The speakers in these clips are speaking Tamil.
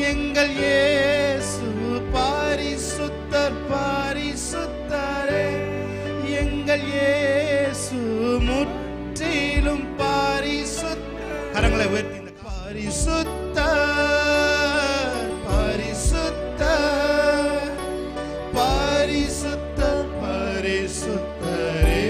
எங்கள் இயேசு பரிசுத்தர் பரிசுத்தரே, எங்கள் இயேசு முற்றிலும் பரிசுத்தர். கரங்களை உயர்த்தி இந்த பரிசுத்தர் பரிசுத்தர் பரிசுத்தர் பரிசுத்தரே,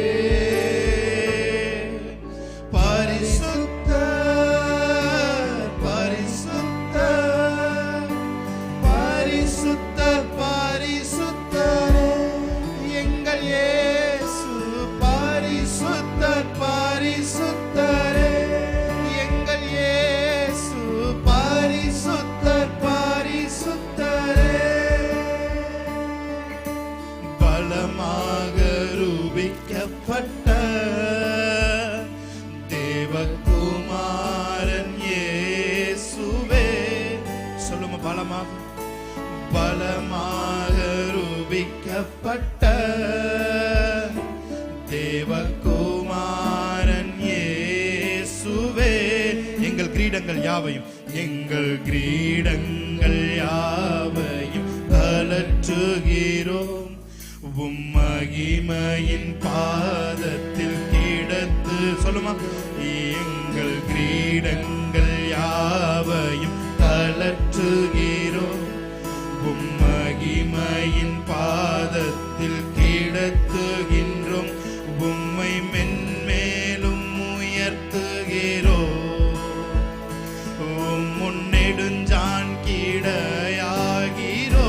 தேவகுமாரன் இயேசுவே. சொல்லுங்க, பலமாக ரூபிக்கப்பட்ட தேவகுமாரன் இயேசுவே. எங்கள் கிரீடங்கள் யாவையும் கலற்றுகிறோம், மகிமையின் பாதத்தில் கிடத்து. சொல்லுமா, எங்கள் கிரீடங்கள் யாவையும் கலற்றுகிறோம், மகிமையின் பாதத்தில் கிடத்துகின்றோம், உம்மை மென்மேலும் உயர்த்துகிறோம், முன்னெடுஞ்சான் கீடையாகிறோ.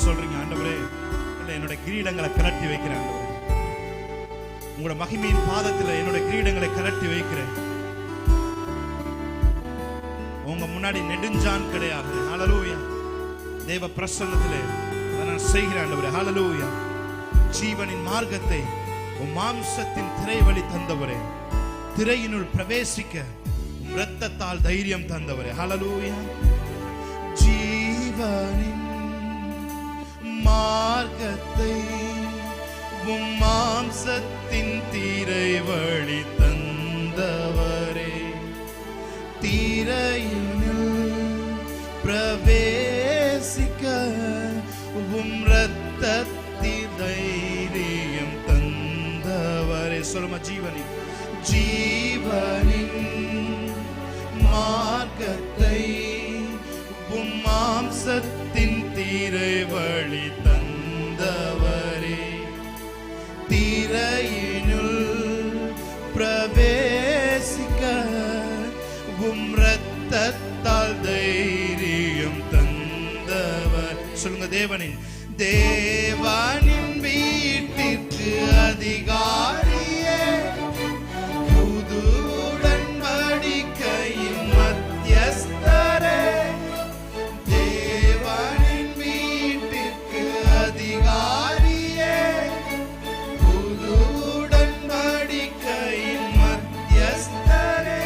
சொல்றீங்க, ஆண்டவரே என்னுடைய கிரீடங்களை கலட்டி வைக்கிறேன், உங்களோட மகிமையின் பாதத்தில் என்னுடைய கிரீடங்களை கலட்டி வைக்கிறேன். உங்க முன்னாடி நெடுஞ்சான் கிடையாது. ஹல்லேலூயா. தேவ பிரசன்னத்திலே நான் செய்கிறேன் ஆண்டவரே. ஹல்லேலூயா. ஜீவனின் மார்க்கத்தை உம் மாம்சத்தின் திரை வழி தந்தவரே, திரையினுள் பிரவேசிக்க உம் இரத்தத்தால் தைரியம் தந்தவரே. ஹல்லேலூயா. ஜீவனின் மார்க்கத்தை உம் மாம்சத்தின் திரை வழி தந்தவரே, திரையினுள் பிரவேசிக்க உம் இரத்தத்தின் தைரியம் தந்தவரே. சொல்லுமா, ஜீவனின் மார்க்கத்தை உம் மாம்சத்தின் திரை வழி தந்தவரே, திரையினுள் பிரவேசிக்க உம் இரத்தத்தால் தைரியம் தந்தவர். சொல்லுங்க, தேவனின் வீட்டிற்கு அதிகாரியே, புது உடன்படிக்கையின் மத்தியஸ்தரே, தேவனின் வீட்டிற்கு அதிகாரியே, புது உடன்படிக்கையின் மத்தியஸ்தரே,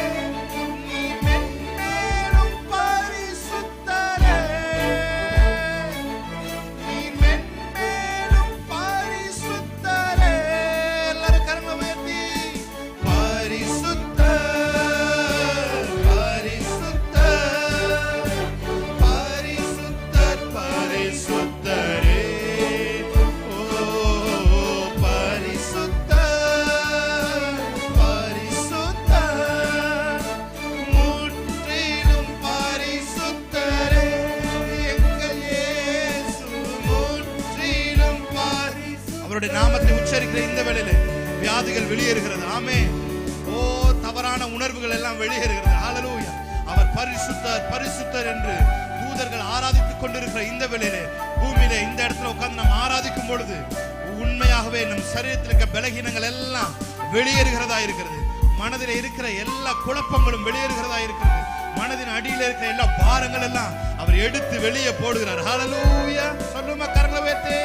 நீ மென்மேலும் பரிசுத்தரே, நீ உச்சரிக்கிற இந்த வேளையிலே வியாதிகள் வெளியேறுகிறது. ஆமென். ஓ, தவறான உணர்வுகள் எல்லாம் வெளியேறுகிறது. ஹல்லேலூயா. அவர் பரிசுத்தர் பரிசுத்தர் என்று தூதர்கள் ஆராதித்துக் கொண்டிருக்கிற இந்த வேளையிலே பூமியிலே இந்த இடத்துல உட்கார்ந்து நாம் ஆராதிக்கும் பொழுது உண்மையாகவே நம் சரீரத்தில் இருக்க பலகீனங்கள் எல்லாம் வெளியேறுகிறதா இருக்கிறது. மனதில் இருக்கிற எல்லா குழப்பங்களும் வெளியேறுகிறதா இருக்கிறது. மனதின் அடியில் இருக்கிற எல்லா பாரங்கள் எல்லாம் அவர் எடுத்து வெளியே போடுகிறார். ஹல்லேலூயா. சொல்லுமா கரங்களை உயர்த்தி.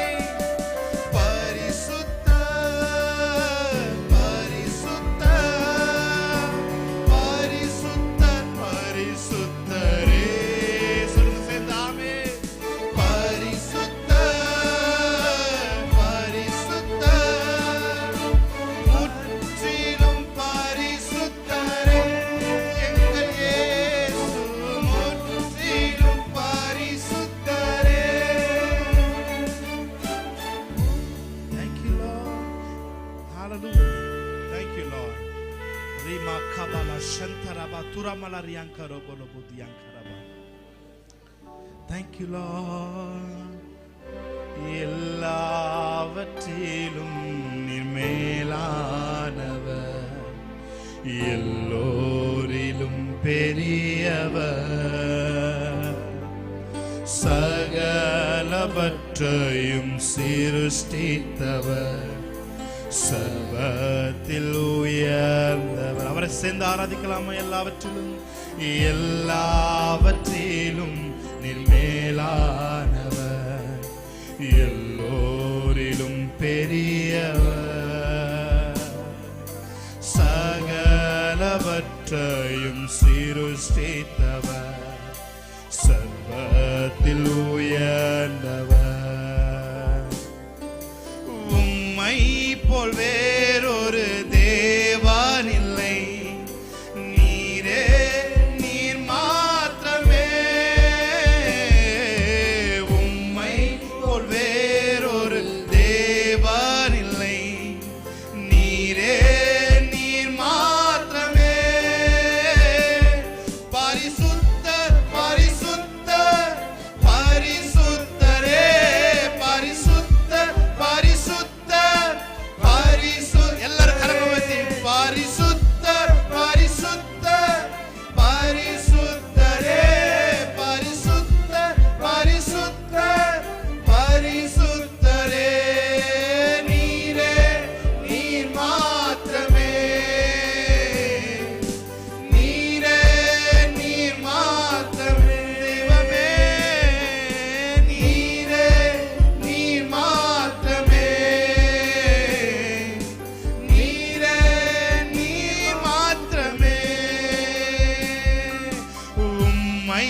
Thank you, Lord. எல்லாவற்றிலும் நீர் மேலானவர், எல்லோரிலும் பெரியவர், சகலவற்றையும் சிருஷ்டித்தவர், சர்வத்தில் உயர்ந்தவர். அவரை சேர்ந்து ஆராதிக்கலாமா? எல்லாவற்றிலும் எல்லாவற்றிலும் நீர் மேலானவர், எல்லோரிலும் பெரியவர், சகலவற்றையும் சிருஷ்டித்தவர், சர்வத்தில் உயர்ந்தவர். உம்மை போல் வேறொரு தேவன் இல்லை, நீரே நீர் மாத்திரமே. உம்மை போல் வேறொரு தேவன் இல்லை, நீரே நீர் மாத்திரமே. பரிசுத்தர் பரிசுத்தர் பரிசுத்தரே, பரிசுத்தர் பரிசுத்தர் பரிசுத்தர். எல்லாரும் கரங்களை உயர்த்தி பரிசுத்தர் பரிசுத்தர் பரிசுத்தரே, பரிசுத்தர் பரிசுத்தர் பரிசுத்தரே. நீரே நீர் மாத்திரமே, நீரே நீர் மாத்திரமே. தெய்வமே, நீரே நீர் மாத்திரமே, நீரே நீர் மாத்திரமே. உம்மை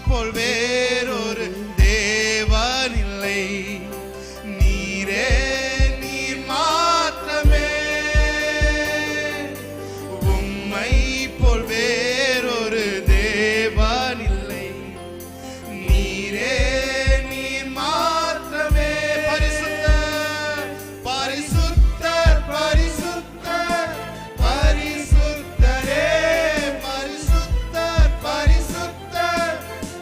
போல் வேறொரு தேவன் இல்லை, நீரே நீர் மாத்திரமே. உம்மை போல் வேறொரு தேவன் இல்லை, நீரே நீர் மாத்திரமே. பரிசுத்தர் பரிசுத்தர் பரிசுத்தர் பரிசுத்தரே, பரிசுத்தர் பரிசுத்தர்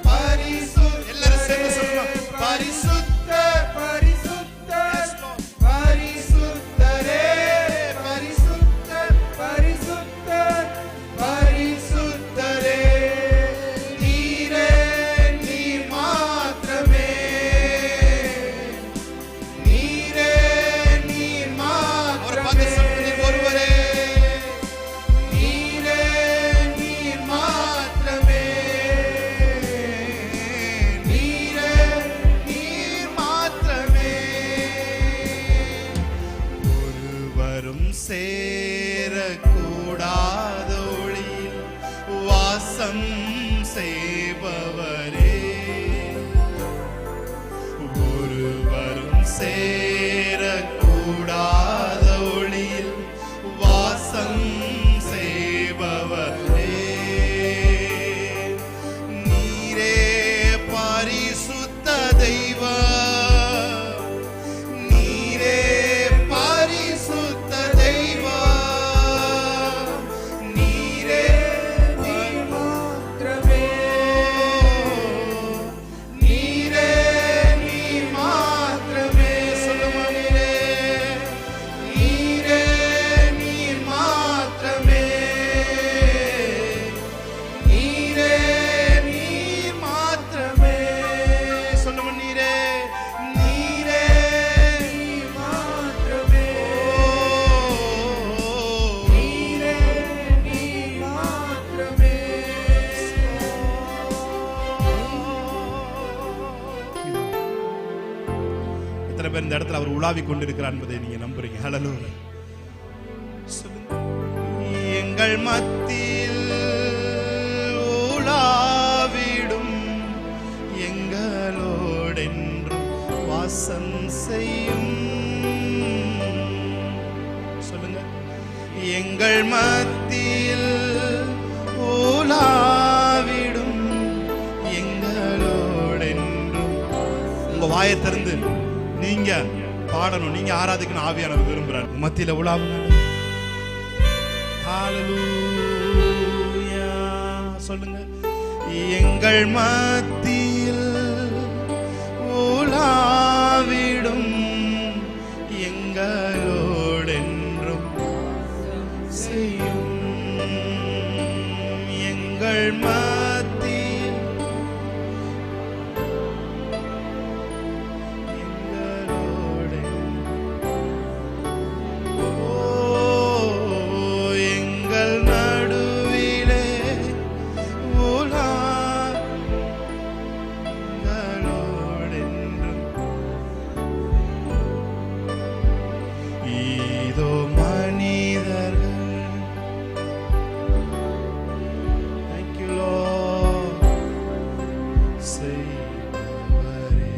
பரிசுத்தர். எல்லாரும் சேர்ந்து சொல்லலாம். பரிசுத்தர் பரிசுத்தர் பரிசுத்தரே, பரிசுத்தர் பரிசுத்தர் பரிசுத்தரே. நீரே நீர் மாத்திரமே, நீரே நீர் மாத்திரமே. ஒருவரே நீரே நீர் மாத்திரமே, நீரே நீர் மாத்திரமே. ஒருவரும் சேரக்கூடாத ஒளியில் வாசம் செய்பவரே, ஒருவரும் சேரக்கூடாத ஒளியில் வாசம் செய்பவரே. நீரே பரிசுத்த தெய்வம், நீரே பரிசுத்த தெய்வம், நீரே நீர் மாத்திரமே, நீரே நீர் மாத்திரமே. சொல்லுங்க. பேர் இந்த இடத்துல அவர் உலாவி கொண்டிருக்கிறார் என்பதை நீங்க நம்புறீங்க? ஹல்லேலூயா. எங்கள் மத்தியில் உலாவிடும் எங்களோடென்றும் வாசம் செய்யும். சொல்லுங்க. எங்கள் மத்தியில் உலாவிடும் எங்களோடென்றும். உங்க வாயை திறந்து நீங்க பாடணும், நீங்க ஆராதிக்கணும். ஆவியானவர் விரும்புறார். மத்தியில உலாவுங்க. ஹல்லேலூயா. சொல்லுங்க. எங்கள் மத்தியில் உலாவிடும் எங்களோடென்றும் செய்யும். எங்கள் மத்தியில் எங்கள் நடுவிலே உலாவிடும் இதோ மனிதர்கள். Thank you Lord. செய்பவரே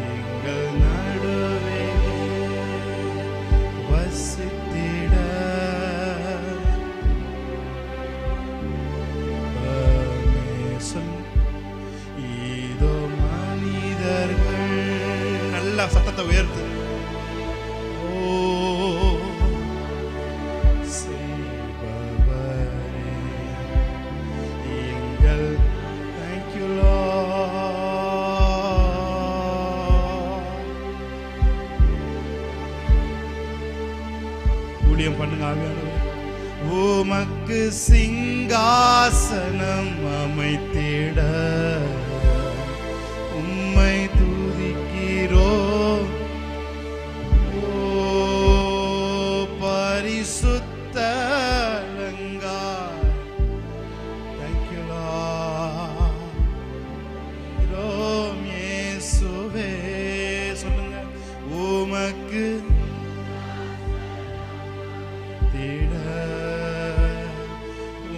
எங்கள் நடுவே வசித்திட இதோ மனிதர்கள். நல்ல சத்தத்தை உயர்த்து. ஊழியம் பண்ணுங்க ஆவியானவரே. உமக்கு சிங்காசனம் அமைத்திட உம்மை துதிக்கிறோம். ஓ பரிசுத்த அலங்கார. Thank you Lord. ரோம் இயேசுவே. சொல்லுங்க. உமக்கு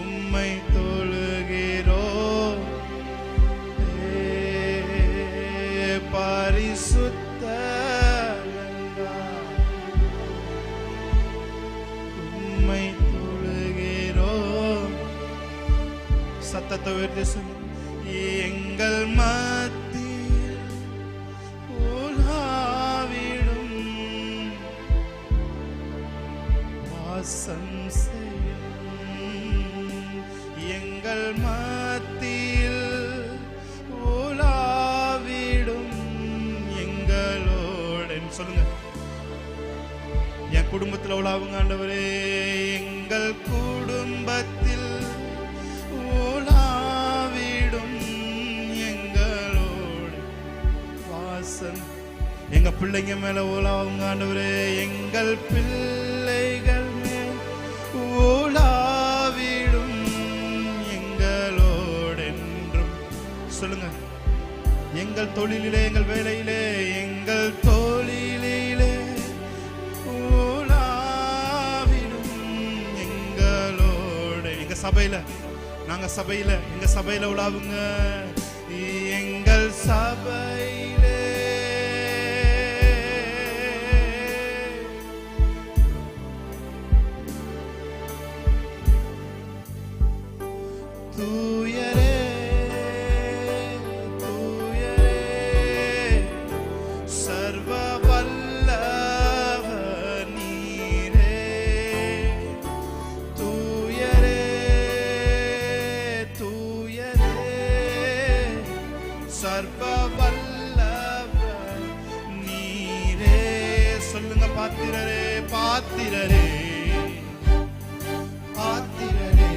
உம்மை தொழுகிறோம். பரிசுத்த உம்மை தொழுகிறோம். சத்தத்தை உயர்த்தி சொல்லுங்க. எங்கள் மத்தியில் உலாவிடும் வாசம் செய்யும். எங்கள் மத்தியில் உலாவிடும் எங்களோடு. சொல்லுங்க. என் குடும்பத்தில் உலாவுங்க ஆண்டவரே. எங்கள் குடும்பத்தில் உலாவிடும் எங்களோடு வாசம். எங்க பிள்ளைங்க மேல உலாவுங்க ஆண்டவரே. எங்கள் பிள்ளைகள் உலாவிடும் எங்களோடென்றும். சொல்லுங்க. எங்கள் தொழிலிலே, எங்கள் வேலையிலே, எங்கள் தொழிலிலே உலாவிடும் எங்களோடு. எங்க சபையில, நாங்க சபையில, எங்க சபையில உலாவுங்க. எங்கள் சபையிலே தூயரே தூயரே சர்வ வல்லவர் நீரே. தூயரே தூயரே சர்வ வல்லவர் நீரே. சொல்லுங்க. பாத்திரரே பாத்திரரே பாத்திரரே.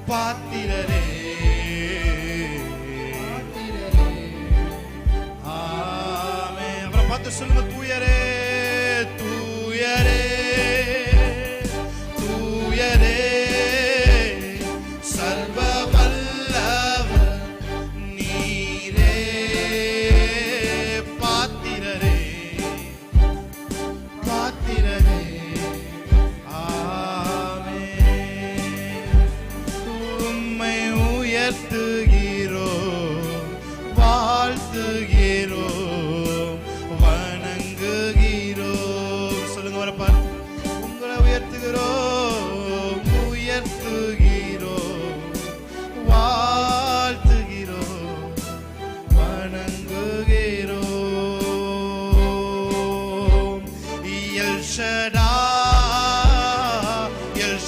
பாத்திரரே ஆமே. அவரை பார்த்து சொல்லுங்க. தூயரே தூயரே தூயரே சர்வ வல்லவர்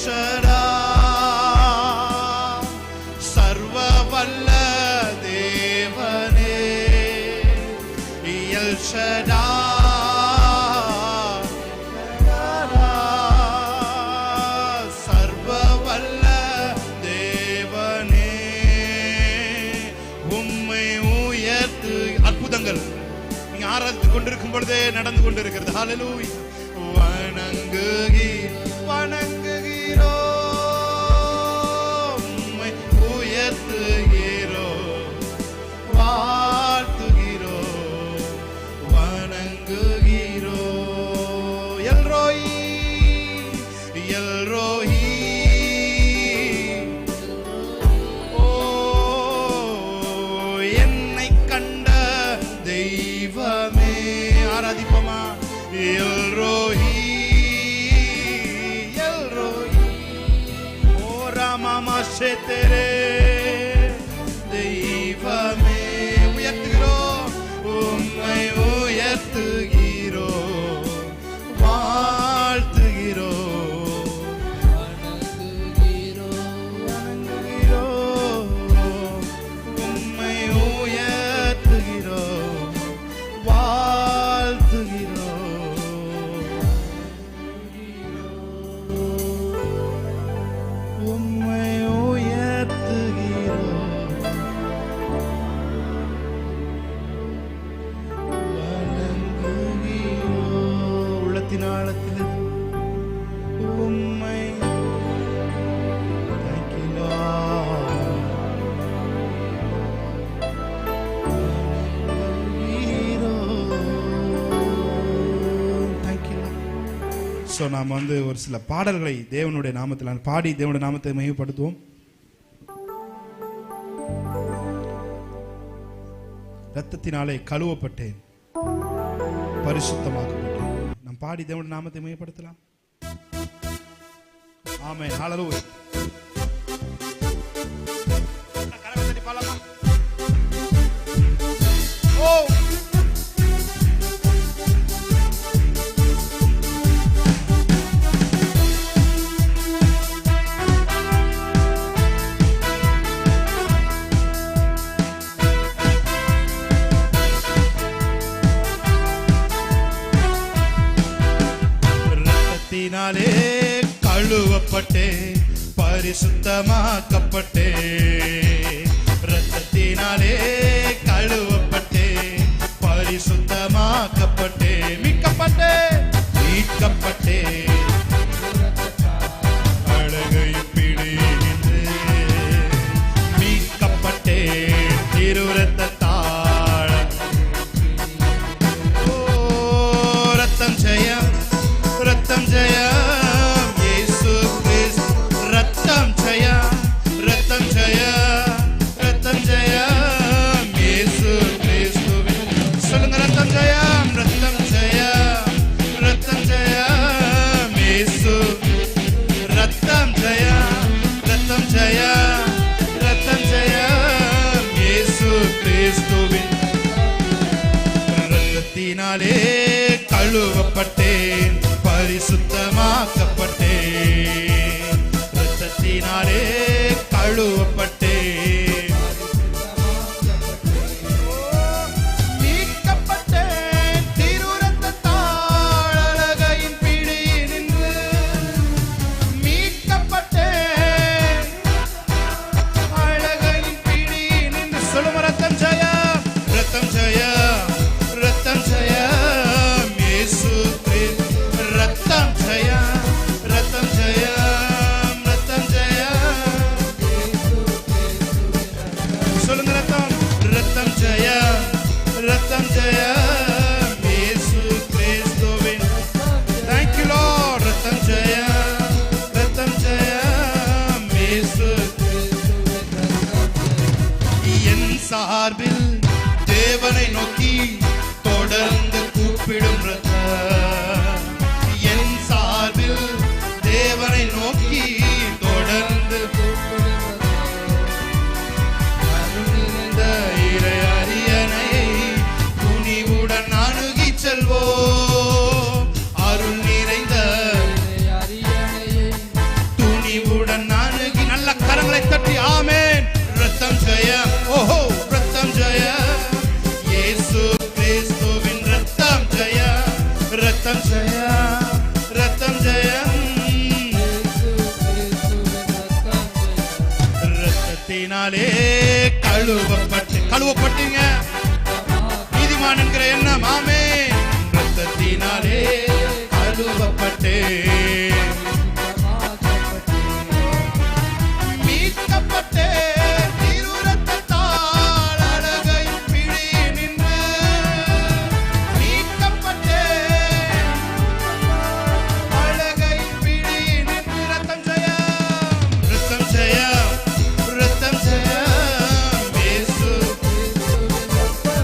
ஷடாய் சர்வ வல்ல தேவனே எல் ஷடாய் சர்வ வல்ல தேவனே உம்மை உயர்த்து. அற்புதங்கள் நீங்க ஆராதித்துக் கொண்டிருக்கும் பொழுதே நடந்து கொண்டிருக்கிறது. ஹல்லேலூயா. வணங்குகிறோம், உம்மை உயர்த்துகிறோம், வாழ்த்துகிறோம், வணங்குகிறோம். எல்ரோயி எல்ரோயி ஓ என்னை கண்ட தெய்வமே. ஆராதிப்போமா? எல்ரோயி தெய்வமே உயர்த்துகிறோம், உம்மை உயர்த்துகிறோம், வாழ்த்துகிறோம், வணங்குகிறோம், உம்மை உயர்த்துகிறோம், வாழ்த்துகிறோம், உம்மை நாம் ஒரு சில பாடல்களை தேவனுடைய நாமத்தில் பாடி தேவனுடைய நாமத்தை மகிமைப்படுத்துவோம். இரத்தத்தினாலே கழுவப்பட்டேன், பரிசுத்தமாக்கப்பட்டேன். நாம் பாடி தேவனுடைய நாமத்தை மகிமைப்படுத்தலாம். ஆமென். ஹல்லேலூயா. ஓ இரத்தத்தினாலே கழுவப்பட்டே பரிசுத்தமாக்கப்பட்டே, இரத்தத்தினாலே கழுவப்பட்டே பரிசுத்தமாக்கப்பட்டே, மீட்கப்பட்டே மீட்கப்பட்டே, அழகையும் பிடித்து மீட்கப்பட்டே, திருரத்தால் ஓ ரத்தம் ஜெயம், ரத்தம் ஜெயம், இயேசு கிறிஸ்து ரத்தம் ஜெயம், ரத்தம் ஜெயம், ரத்தம் ஜெயம், இயேசு கிறிஸ்து. சொல்லுங்க, ரத்தம் ஜெயம், ரத்தம் ஜெயம், ரத்தம் ஜெயம், இயேசு ரத்தம் ஜெயம், ரத்தம் ஜெயம், ரத்தம் ஜெயம், இயேசு கிறிஸ்துவின் ரத்தத்தினாலே கழுவப்பட்டேன், பரிசுத்தமாக்கப்பட்டேன், இரத்தத்தினாலே கழுவப்பட்டேன், மீட்கப்பட்டேன், திருரத்தத்தால் அழகையின் பிடியில் நின்று மீட்கப்பட்டேன், அழகையின் பிடியில் நின்று. சொல்லுங்க, ரத்தம் ஜெயம், ரத்தம் ஜெயம், ரத்தம் ஜெயம், இயேசு ரத்தம் ஜெயம், ரத்தம் ஜெயம், ரத்தம் ஜெயம். சொல்லுங்க, ரத்தம், ரத்தம் ஜெயம், ரத்தம் ஜெயம், இயேசு கிறிஸ்துவின். Thank you Lord. ரத்தம் ஜெயம், ரத்தம் ஜெயம், இயேசு. என் சார்பில் தேவனை நோக்கி தொடர்ந்து கூப்பிடும் ரத்தம், என் சார்பில் தேவனை நோக்கி தொடர்ந்து அருள்நிறைந்த இறை அரியணை துணிவுடன் அணுகி செல்வோம், அருள் நிறைந்த இரத்தத்தினாலே கழுவப்பட்டீங்க. நீதிமான் என்கிற எண்ணம், ஆமே. இரத்தத்தினாலே கழுவப்பட்டே மீட்கப்பட்டே திருரத்தத்தால் அழகை பிடி நின்று மீட்கப்பட்டே அழகை பிடி நின்று ரத்தம் ஜெயம் ரத்தம் ஜெயம் ரத்தம் ஜெயம் இயேசு.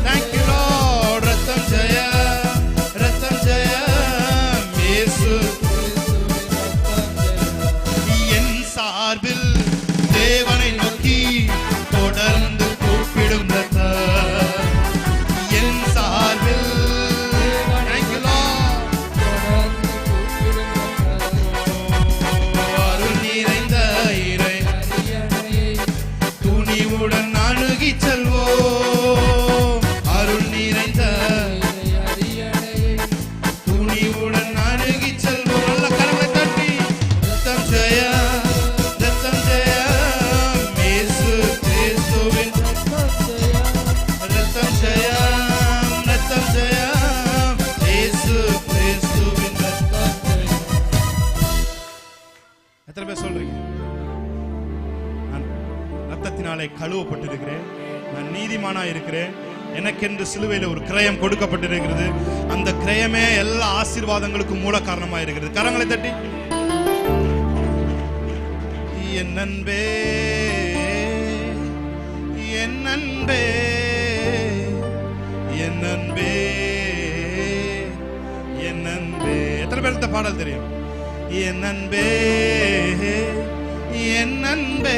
Thank you Lord. ரத்தம் ஜெயம் ரத்தம் ஜெயம் இயேசு. என் சார்பில் தேவனை நோக்கி தொடர்ந்து கூப்பிடும் ரத்தம். என் சார்பில் Thank you Lord. அருள் நிறைந்த இறை துணிவுடன் அணுகி செல்வோம். அருள் நிறைந்த துணிவுடன் அணுகி செல்வோம். நல்ல கரங்களை தட்டி ரத்தம் ஜெயம் ரத்தம் ஜெயம் இயேசு கிறிஸ்துவின் ரத்தம் ஜெயம் ரத்தம் ஜெயம் இயேசு கிறிஸ்துவின் ரத்தம் ஜெயம். எத்தனை பேர் சொல்றீங்க? நான் ரத்தத்தினாலே கழுவப்பட்டிருக்கிறேன், நான் நீதிமானா இருக்கிறேன், எனக்கென்று சிலுவையில் ஒரு கிரயம் கொடுக்கப்பட்டிருக்கிறது. அந்த கிரயமே எல்லா ஆசீர்வாதங்களுக்கும் மூல காரணமாக இருக்கிறது. கரங்களை தட்டி என் அன்பே என் அன்பே என் அன்பே என் அன்பே. எத்தனை பேருக்கு இந்த பாடல் தெரியும்? என் அன்பே என் அன்பே